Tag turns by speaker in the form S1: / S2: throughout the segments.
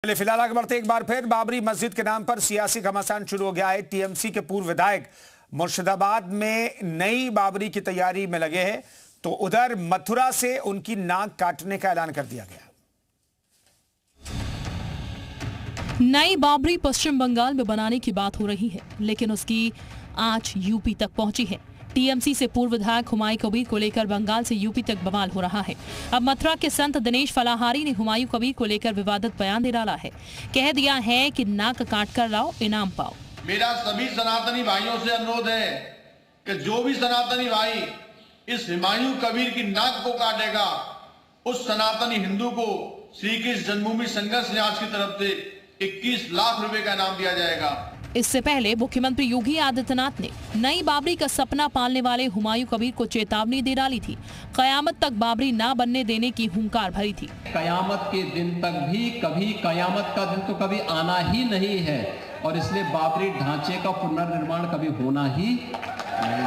S1: फिलहाल आगे बढ़ते एक बार फिर बाबरी मस्जिद के नाम पर सियासी घमासान शुरू हो गया है। टीएमसी के पूर्व विधायक मुर्शिदाबाद में नई बाबरी की तैयारी में लगे हैं, तो उधर मथुरा से उनकी नाक काटने का ऐलान कर दिया गया।
S2: नई बाबरी पश्चिम बंगाल में बनाने की बात हो रही है, लेकिन उसकी आंच यूपी तक पहुंची है। टीएमसी से पूर्व विधायक हुमायूं कबीर को लेकर बंगाल से यूपी तक बवाल हो रहा है। अब मथुरा के संत दिनेश फलाहारी ने हुमायूं कबीर को लेकर विवादित बयान दे डाला है। कह दिया है कि नाक काट कर लाओ, इनाम पाओ।
S3: मेरा सभी सनातनी भाइयों से अनुरोध है कि जो भी सनातनी भाई इस हुमायूं कबीर की नाक को काटेगा, उस सनातनी हिंदू को श्री कृष्ण जन्मभूमि संघर्ष न्यास की तरफ से 21 लाख रुपए का इनाम दिया जाएगा।
S2: इससे पहले मुख्यमंत्री योगी आदित्यनाथ ने नई बाबरी का सपना पालने वाले हुमायूं कबीर को चेतावनी दे डाली थी। कयामत तक बाबरी ना बनने देने की हुंकार भरी थी।
S4: कयामत के दिन तक भी कभी कयामत का दिन तो कभी आना ही नहीं है, और इसलिए बाबरी ढांचे का पुनर्निर्माण कभी होना ही नहीं।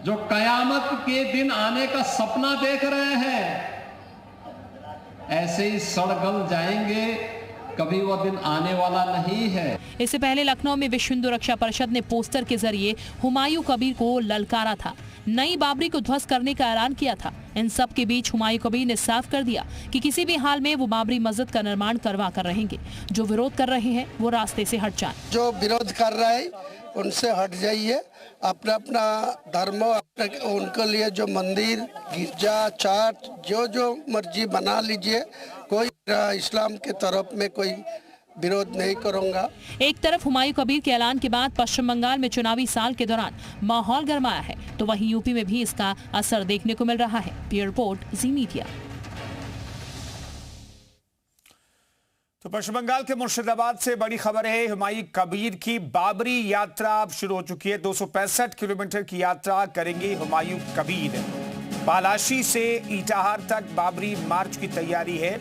S4: जो कयामत के दिन आने का सपना देख रहे हैं, ऐसे ही सड़गल जाएंगे, कभी वो दिन आने वाला नहीं है।
S2: इससे पहले लखनऊ में विश्व हिंदू रक्षा परिषद ने पोस्टर के जरिए हुमायूं कबीर को ललकारा था, नई बाबरी को ध्वस्त करने का ऐलान किया था। इन सब के बीच हुमायूं कबीर ने साफ कर दिया कि किसी भी हाल में वो बाबरी मस्जिद का निर्माण करवा कर रहेंगे। जो विरोध कर रहे हैं वो रास्ते से हट जाएं।
S5: जो विरोध कर रहे हैं उनसे हट जाइए, अपना अपना धर्म, उनके लिए जो मंदिर, गिरजा, चर्च जो मर्जी बना लीजिए। कोई इस्लाम के तरफ में कोई विरोध नहीं करूंगा।
S2: एक तरफ हुमायूं कबीर के ऐलान के बाद पश्चिम बंगाल में चुनावी साल के दौरान माहौल गरमाया है, तो वहीं यूपी में भी इसका असर देखने को मिल रहा है। ब्यूरो रिपोर्ट, जी मीडिया।
S1: तो पश्चिम बंगाल के मुर्शिदाबाद से बड़ी खबर है। हुमायूं कबीर की बाबरी यात्रा अब शुरू हो चुकी है। 265 किलोमीटर की यात्रा करेंगे हुमायूं कबीर। पलाशी से इटाहार तक बाबरी मार्च की तैयारी है।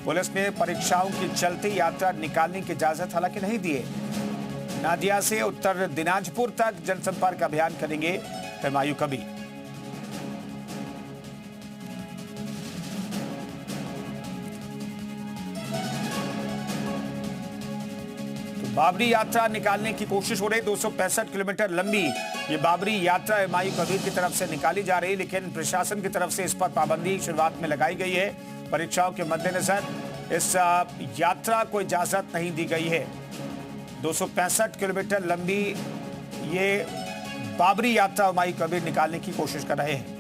S1: पुलिस ने परीक्षाओं के चलते यात्रा निकालने की इजाजत हालांकि नहीं दी है। नादिया से उत्तर दिनाजपुर तक जनसंपर्क अभियान करेंगे हुमायूं कबीर। बाबरी यात्रा निकालने की कोशिश हो रही। 265 किलोमीटर लंबी ये बाबरी यात्रा हुमायूं कबीर की तरफ से निकाली जा रही, लेकिन प्रशासन की तरफ से इस पर पाबंदी शुरुआत में लगाई गई है। परीक्षाओं के मद्देनजर इस यात्रा को इजाजत नहीं दी गई है। 265 किलोमीटर लंबी ये बाबरी यात्रा हुमायूं कबीर निकालने की कोशिश कर रहे हैं।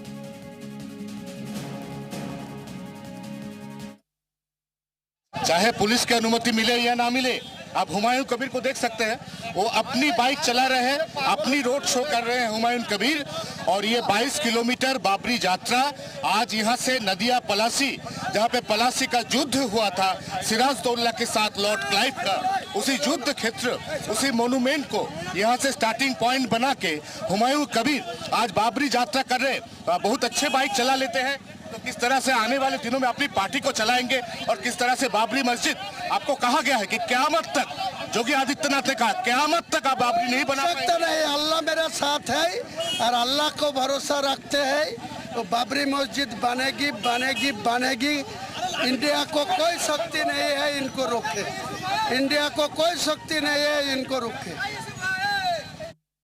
S6: चाहे पुलिस की अनुमति मिले या ना मिले, आप हुमायूं कबीर को देख सकते हैं, वो अपनी बाइक चला रहे हैं, अपनी रोड शो कर रहे हैं हुमायूं कबीर। और ये 22 किलोमीटर बाबरी यात्रा आज यहाँ से नदिया पलासी, जहाँ पे पलासी का युद्ध हुआ था सिराजदौल्ला के साथ लॉर्ड क्लाइव का, उसी युद्ध क्षेत्र, उसी मोन्यूमेंट को यहाँ से स्टार्टिंग पॉइंट बना के हुमायूं कबीर आज बाबरी यात्रा कर रहे हैं। बहुत अच्छे बाइक चला लेते हैं, तो किस तरह से आने वाले दिनों में अपनी पार्टी को चलाएंगे और किस तरह से बाबरी मस्जिद, आपको कहा गया है कि क़यामत तक, योगी आदित्यनाथ ने कहा क़यामत तक आप बाबरी नहीं बना सकते।
S5: नहीं, अल्लाह मेरे साथ है और अल्लाह को भरोसा रखते हैं, तो बाबरी मस्जिद बनेगी बनेगी बनेगी। इंडिया को कोई शक्ति नहीं है इनको रोके, इंडिया को कोई शक्ति नहीं है इनको रोके।